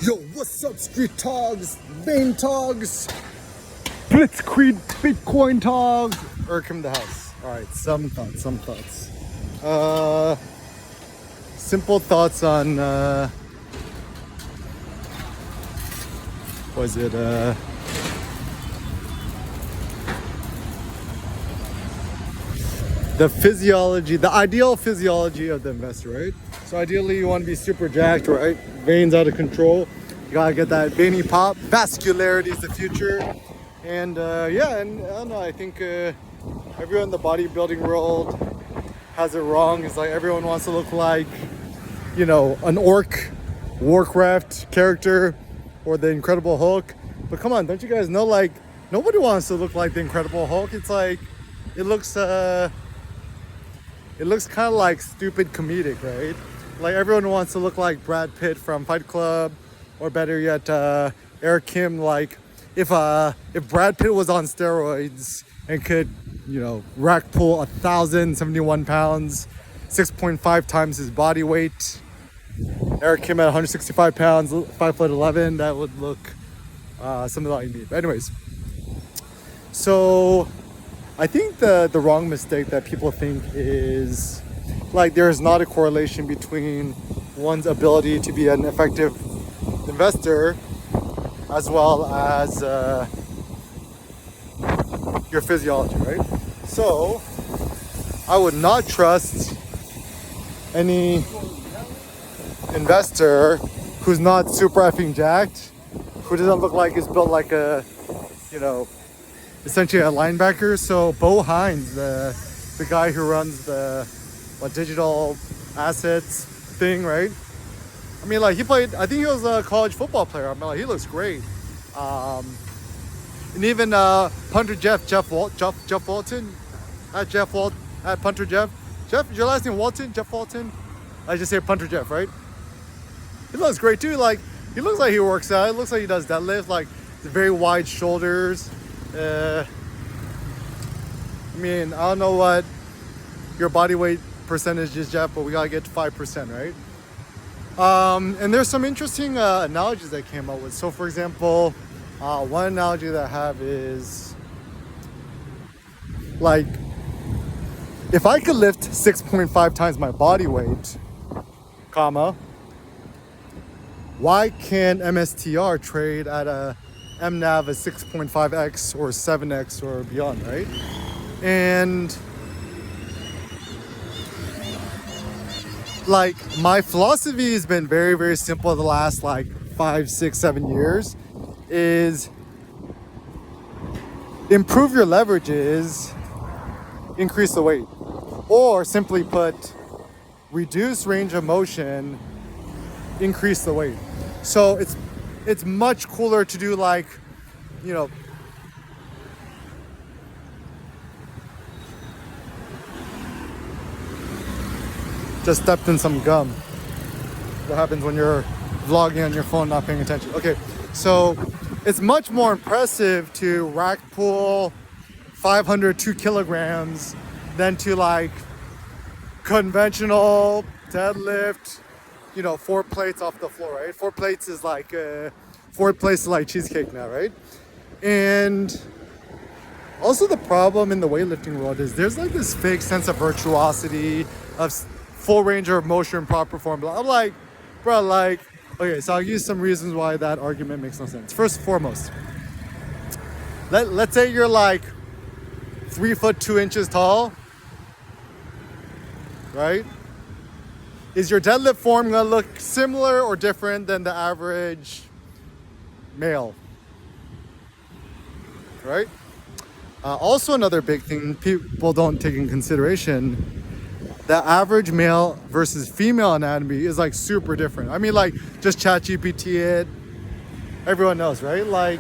Yo, what's up, street togs, vein togs, blitzkrieg Bitcoin togs, Erkim the house. All right, some thoughts. Simple thoughts on, the physiology, the ideal physiology of the investor, right? So ideally you want to be super jacked, right? Veins out of control. You gotta get that veiny pop. Vascularity is the future. And yeah, and I don't know, I think everyone in the bodybuilding world has it wrong. It's like everyone wants to look like, you know, an orc, Warcraft character, or the Incredible Hulk. But come on, don't you guys know, like, nobody wants to look like the Incredible Hulk. It's like, it looks kind of like stupid comedic, right? Like everyone wants to look like Brad Pitt from Fight Club, or better yet, Eric Kim. Like if Brad Pitt was on steroids and could, you know, rack pull 1,071 pounds, 6.5 times his body weight. Eric Kim at 165 pounds, 5'11", that would look something like me. But anyways, so I think the wrong mistake that people think is like there is not a correlation between one's ability to be an effective investor as well as your physiology, right? So I would not trust any investor who's not super effing jacked, who doesn't look like he's built like a, you know, essentially a linebacker. So Bo Hines, the guy who runs the digital assets thing, right? I mean, like, he played, I think he was a college football player. I mean, like, he looks great. And even punter Jeff Walton, at punter Jeff, is your last name Walton? Jeff Walton? I just say punter Jeff, right? He looks great too. Like, he looks like he works out. It looks like he does deadlift, like very wide shoulders. I mean, I don't know what your body weight percentage is, Jeff, but we gotta get to 5%, right? And there's some interesting analogies that came up with. So for example, one analogy that I have is like, if I could lift 6.5 times my body weight, comma, why can't MSTR trade at a MNAV of 6.5x or 7x or beyond, right? And like, my philosophy has been very, very simple the last like 5, 6, 7 years is improve your leverages, increase the weight. Or simply put, reduce range of motion, increase the weight. So it's much cooler to do like, you know, just stepped in some gum. What happens when you're vlogging on your phone, not paying attention? Okay, so it's much more impressive to rack pull 502 kilograms than to like conventional deadlift, you know, 4 plates off the floor, right? 4 plates is like 4 plates is like cheesecake now, right? And also the problem in the weightlifting world is there's like this fake sense of virtuosity, of full range of motion, proper form. I'm like, bro, like, okay, so I'll use some reasons why that argument makes no sense. First and foremost, let's say you're like 3 foot 2 inches tall, right? Is your deadlift form gonna look similar or different than the average male, right? Also another big thing people don't take in consideration, the average male versus female anatomy is like super different. I mean, like, just ChatGPT it, everyone knows, right? Like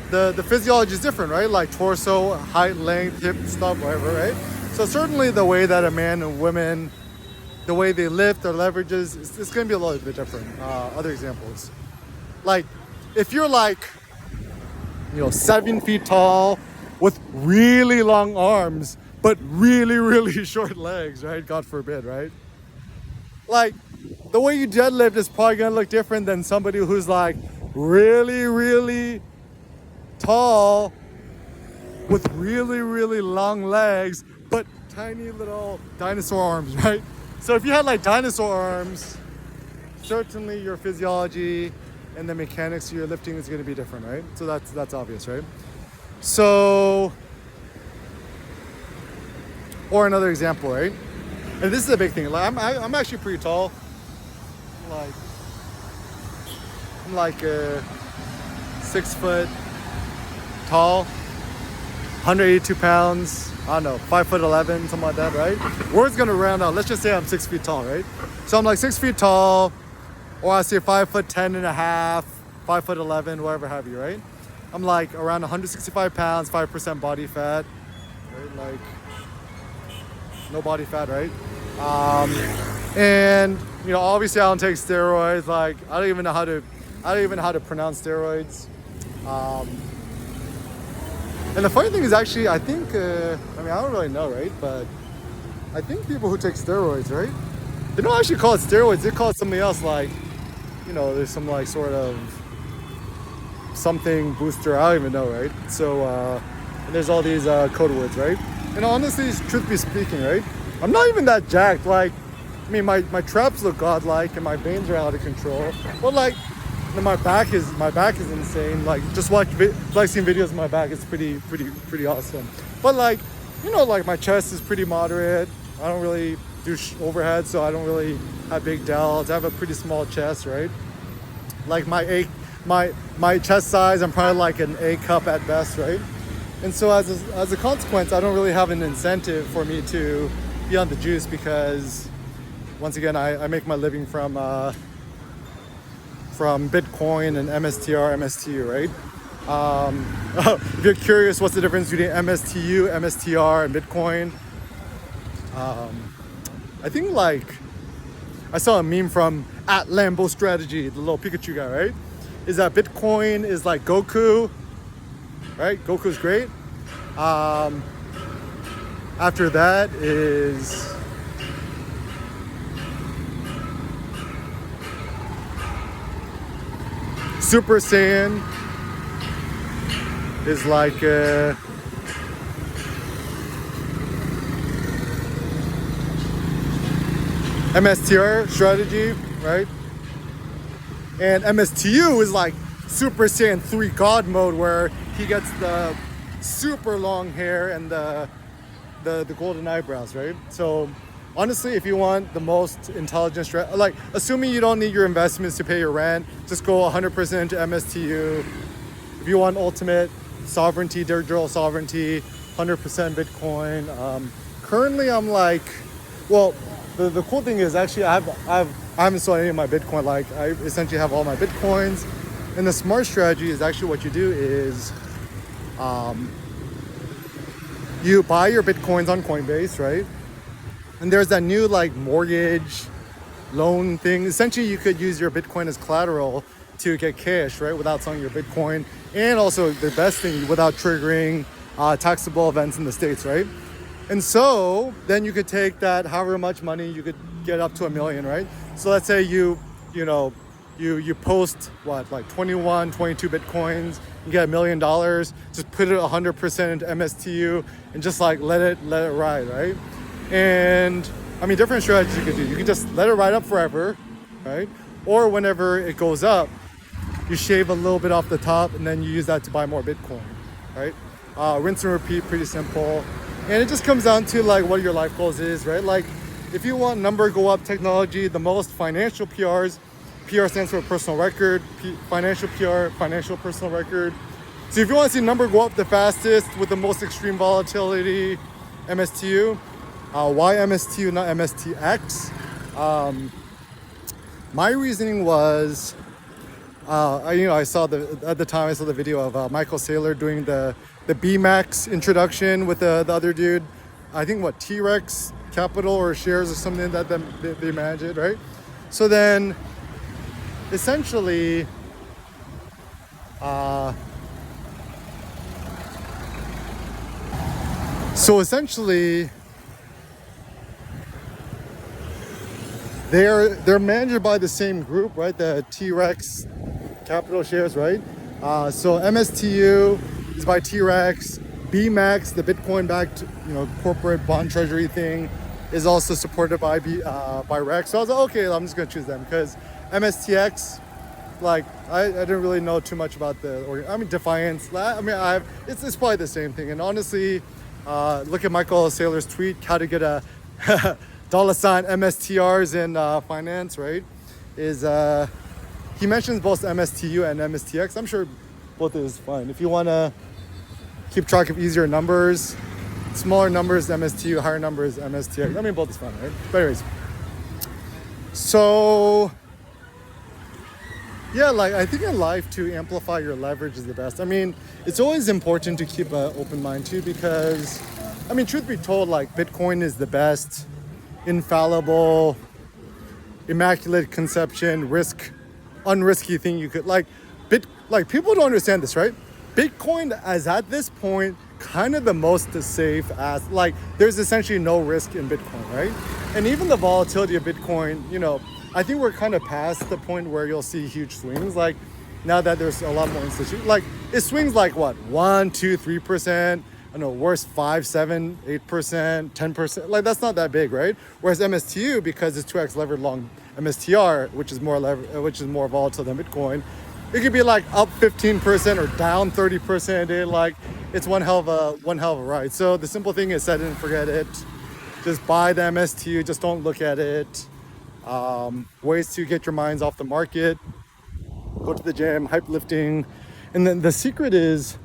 the physiology is different, right? Like torso, height, length, hip stuff, whatever, right? So certainly the way that a man and women, the way they lift, their leverages, it's going to be a little bit different. Other examples, like if you're like, you know, 7 feet tall with really long arms, but really, really short legs, right? God forbid, right? like the way you deadlift is probably gonna look different than somebody who's like really, really tall with really, really long legs, but tiny little dinosaur arms, right? So if you had like dinosaur arms, certainly your physiology and the mechanics of your lifting is going to be different, right? So that's obvious, right? So, or another example, right? And this is a big thing. Like I'm actually pretty tall. Like I'm like 6 foot tall, 182 pounds. I don't know, 5'11", something like that, right? Word's gonna round out. Let's just say I'm 6 feet tall, right? So I'm like 6 feet tall, or I say 5'10" and a half, 5'11", whatever have you, right? I'm like around 165 pounds, 5% body fat, right? Like no body fat, right? And you know, obviously I don't take steroids. Like I don't even know how to pronounce steroids. And the funny thing is actually, I think, I mean, I don't really know, right? But I think people who take steroids, right? They don't actually call it steroids. They call it something else, like, you know, there's some like sort of something booster. I don't even know, right? So, and there's all these code words, right? And honestly, truth be speaking, right? I'm not even that jacked. Like, I mean, my traps look godlike and my veins are out of control. But like, my back is insane. Like, just seeing videos of my back is pretty awesome. But like, you know, like my chest is pretty moderate. I don't really do overhead, so I don't really have big delts. I have a pretty small chest, right? Like my chest size, I'm probably like an A cup at best, right? And so as a consequence, I don't really have an incentive for me to be on the juice because, once again, I make my living from Bitcoin and MSTR, MSTU, right? If you're curious what's the difference between MSTU, MSTR, and Bitcoin, I think like I saw a meme from at Lambo Strategy, the little Pikachu guy, right? Is that Bitcoin is like Goku, right? Goku's great. After that is Super Saiyan is like MSTR strategy, right? And MSTU is like Super Saiyan 3 God mode, where he gets the super long hair and the golden eyebrows, right? So honestly, if you want the most intelligent like assuming you don't need your investments to pay your rent, just go 100% into MSTU. If you want ultimate sovereignty, digital sovereignty, 100% Bitcoin. Currently, I'm like, well, the cool thing is actually I haven't sold any of my Bitcoin. Like I essentially have all my Bitcoins, and the smart strategy is actually what you do is, you buy your Bitcoins on Coinbase, right? And there's that new like mortgage loan thing. Essentially, you could use your Bitcoin as collateral to get cash, right, without selling your Bitcoin, and also the best thing, without triggering taxable events in the States, right? And so then you could take that however much money, you could get up to $1 million, right? So let's say you post what, like 21, 22 Bitcoins, you get $1 million, just put it 100% into MSTU and just like let it ride, right? And I mean, different strategies you could do. You can just let it ride up forever, right? Or whenever it goes up, you shave a little bit off the top and then you use that to buy more Bitcoin, right? Rinse and repeat, pretty simple. And it just comes down to like what your life goals is, right? Like if you want number go up technology, the most financial PRs, PR stands for personal record, financial PR, financial personal record. So if you want to see number go up the fastest with the most extreme volatility, MSTU. Why MSTU, not MSTX? My reasoning was, I saw at the time I saw the video of Michael Saylor doing the BMAX introduction with the other dude. I think T-Rex Capital or shares or something that they manage it, right? So then, essentially, they're managed by the same group, right? The T-Rex Capital Shares, right? So MSTU is by T-Rex. BMAX, the Bitcoin-backed, corporate bond treasury thing, is also supported by Rex. So I was like, okay, I'm just gonna choose them because MSTX, like I didn't really know too much about Defiance. It's probably the same thing. And honestly, look at Michael Saylor's tweet, how to get a $ MSTRs in finance, right? He mentions both MSTU and MSTX. I'm sure both is fine. If you want to keep track of easier numbers, smaller numbers, MSTU, higher numbers, MSTX. Both is fine, right? But anyways, so yeah, I think in life to amplify your leverage is the best. It's always important to keep an open mind too, because truth be told, Bitcoin is the best, infallible, immaculate conception, unrisky thing you could people don't understand this, right? Bitcoin is at this point kind of the most safe as there's essentially no risk in Bitcoin, right? And even the volatility of Bitcoin, I think we're kind of past the point where you'll see huge swings. Now that there's a lot more institutions, it swings what 1, 2, 3%. I know, worse 5, 7, 8%, 10%. That's not that big, right? Whereas MSTU, because it's 2x levered long MSTR, which is more volatile than Bitcoin, it could be up 15% or down 30% a day. It's one hell of a ride. So the simple thing is set it and forget it. Just buy the MSTU. Just don't look at it. Ways to get your minds off the market. Go to the gym, hype lifting. And then the secret is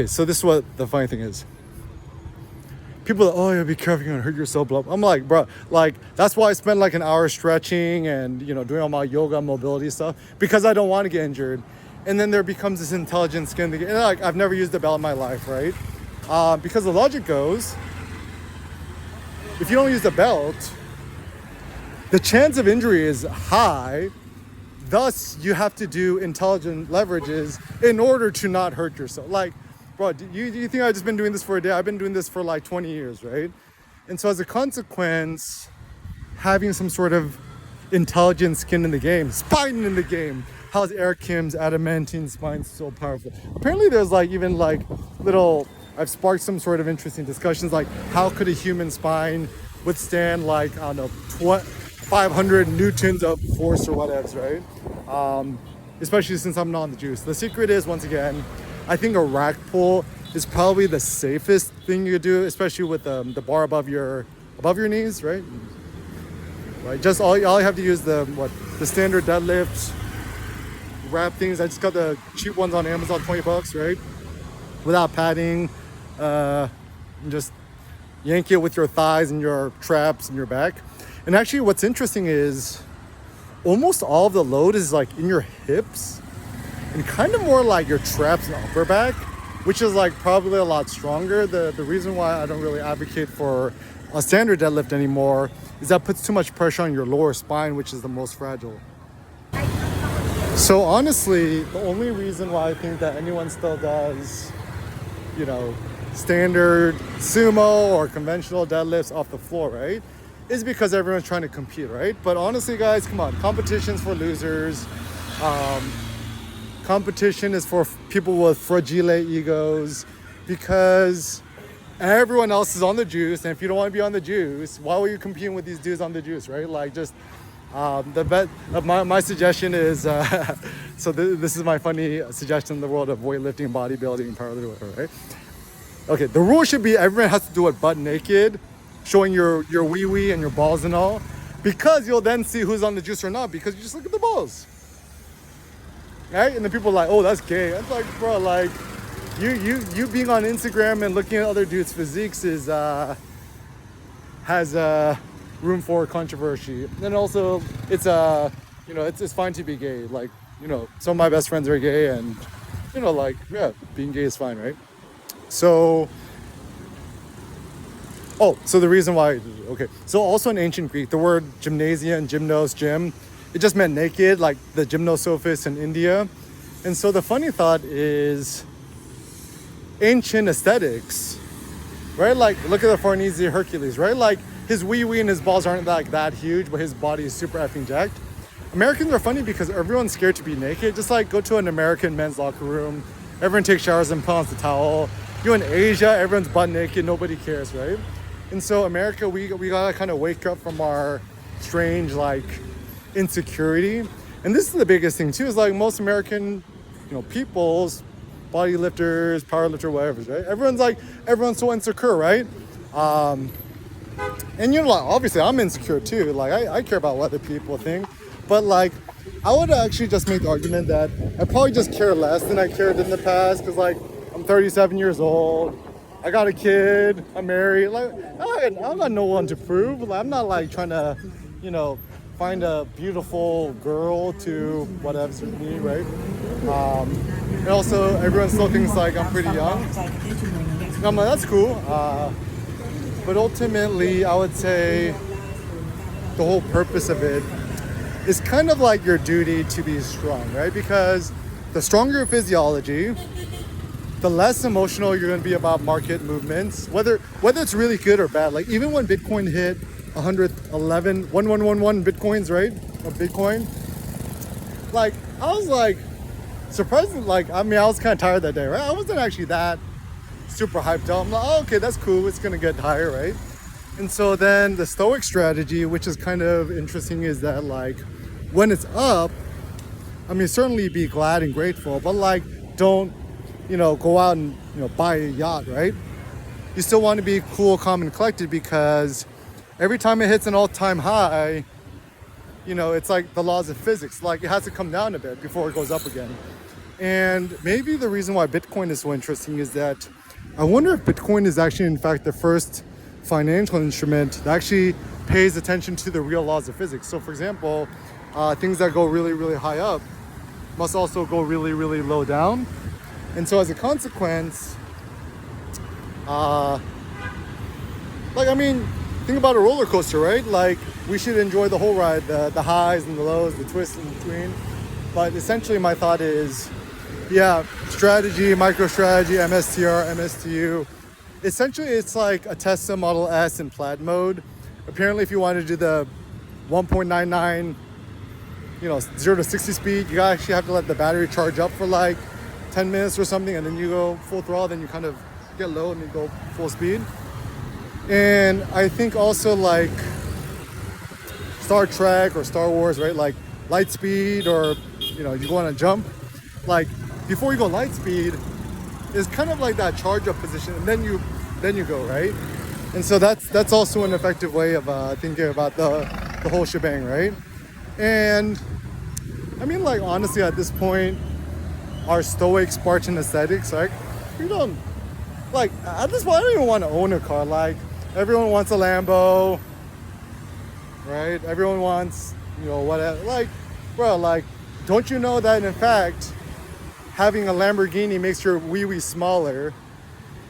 so this is what the funny thing is. People are, oh yeah, be careful, you're gonna hurt yourself. Blah. I'm like, bro, that's why I spend an hour stretching and doing all my yoga mobility stuff, because I don't want to get injured. And then there becomes this intelligent skin. And I've never used a belt in my life, right? Because the logic goes, if you don't use the belt, the chance of injury is high. Thus, you have to do intelligent leverages in order to not hurt yourself. Bro, do you think I've just been doing this for a day? I've been doing this for 20 years, right? And so as a consequence, having some sort of intelligent skin in the game, spine in the game. How's Eric Kim's adamantine spine so powerful? Apparently there's I've sparked some sort of interesting discussions, how could a human spine withstand 500 newtons of force or whatever, right? Especially since I'm not on the juice. The secret is, once again, I think a rack pull is probably the safest thing you could do, especially with the bar above your knees, right? Right. Just all you have to use the standard deadlift wrap things. I just got the cheap ones on Amazon, $20, right? Without padding, just yank it with your thighs and your traps and your back. And actually, what's interesting is almost all of the load is in your hips. And kind of more your traps and upper back, which is probably a lot stronger. The reason why I don't really advocate for a standard deadlift anymore is that puts too much pressure on your lower spine, which is the most fragile. So honestly, the only reason why I think that anyone still does, standard sumo or conventional deadlifts off the floor, right, is because everyone's trying to compete, right? But honestly, guys, come on, competition's for losers. Competition is for people with fragile egos, because everyone else is on the juice, and if you don't want to be on the juice, why were you competing with these dudes on the juice, right? My suggestion is this is my funny suggestion in the world of weightlifting, bodybuilding, powerlifting, whatever, right? Okay, the rule should be everyone has to do it butt naked, showing your wee and your balls and all, because you'll then see who's on the juice or not, because you just look at the balls. Right? And then people are like, oh, that's gay. It's bro, you being on Instagram and looking at other dudes' physiques has room for controversy. And also, it's fine to be gay. Some of my best friends are gay, and being gay is fine, right? So the reason why, okay. So also in ancient Greek, the word gymnasium, gymnos, gym, it just meant naked, like the gymnosophist in India. And so the funny thought is ancient aesthetics, right? Look at the Farnese Hercules, right? his wee wee and his balls aren't like that huge, but his body is super effing jacked. Americans are funny because everyone's scared to be naked. Just like go to an American men's locker room, everyone takes showers and puts on the towel. You in Asia, everyone's butt naked, nobody cares, right? And so America, we gotta kind of wake up from our strange like insecurity. And this is the biggest thing too, is like most American, people's body lifters, power lifter, whatever, right? Everyone's so insecure, right? And like obviously I'm insecure too. Like I care about what other people think, but like I would actually just make the argument that I probably just care less than I cared in the past, because like I'm 37 years old, I got a kid, I'm married, like I got no one to prove. Like, I'm not like trying to, find a beautiful girl to whatever me, right? And also everyone still thinks like I'm pretty young. And I'm like, that's cool. But ultimately, I would say the whole purpose of it is kind of like your duty to be strong, right? Because the stronger your physiology, the less emotional you're going to be about market movements, whether it's really good or bad. Like even when Bitcoin hit 111 Bitcoins, right? Of Bitcoin. Like I was like surprised. Like I was kind of tired that day, right? I wasn't actually that super hyped up. I'm like, oh, okay, that's cool. It's gonna get higher, right? And so then the Stoic strategy, which is kind of interesting, is that like when it's up, certainly be glad and grateful, but like don't, go out and buy a yacht, right? You still want to be cool, calm, and collected, because every time it hits an all-time high, it's like the laws of physics. Like it has to come down a bit before it goes up again. And maybe the reason why Bitcoin is so interesting is that I wonder if Bitcoin is actually, in fact, the first financial instrument that actually pays attention to the real laws of physics. So, for example, things that go really, really high up must also go really, really low down. And so, as a consequence, think about a roller coaster, right? Like, we should enjoy the whole ride, the highs and the lows, the twists in between. But essentially, my thought is, strategy, MicroStrategy, MSTR, MSTU. Essentially, it's like a Tesla Model S in plaid mode. Apparently, if you want to do the 1.99, 0 to 60 speed, you actually have to let the battery charge up for like 10 minutes or something, and then you go full throttle, then you kind of get low and you go full speed. And I think also like Star Trek or Star Wars, right? Like light speed, or you go on a jump. Like before you go light speed, is kind of like that charge up position, and then you go, right? And so that's also an effective way of thinking about the whole shebang, right? And like honestly, at this point, our Stoic Spartan aesthetics, like we don't like at this point. I don't even want to own a car. Like everyone wants a Lambo, right? Everyone wants whatever. Like, bro, like don't you know that in fact having a Lamborghini makes your wee-wee smaller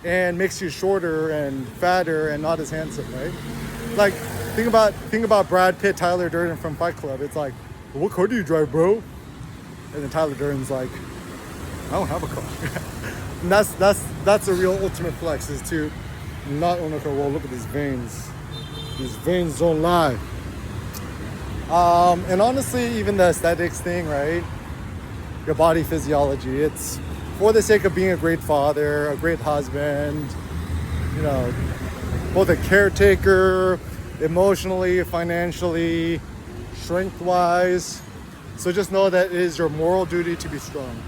and makes you shorter and fatter and not as handsome, right? Like, think about Brad Pitt, Tyler Durden from Fight Club. It's like, what car do you drive, bro? And then Tyler Durden's like, I don't have a car. And that's a real ultimate flex, is to not own a car. Well, look at these veins. These veins don't lie. And honestly, even the aesthetics thing, right? Your body physiology, it's for the sake of being a great father, a great husband, both a caretaker, emotionally, financially, strength-wise. So just know that it is your moral duty to be strong.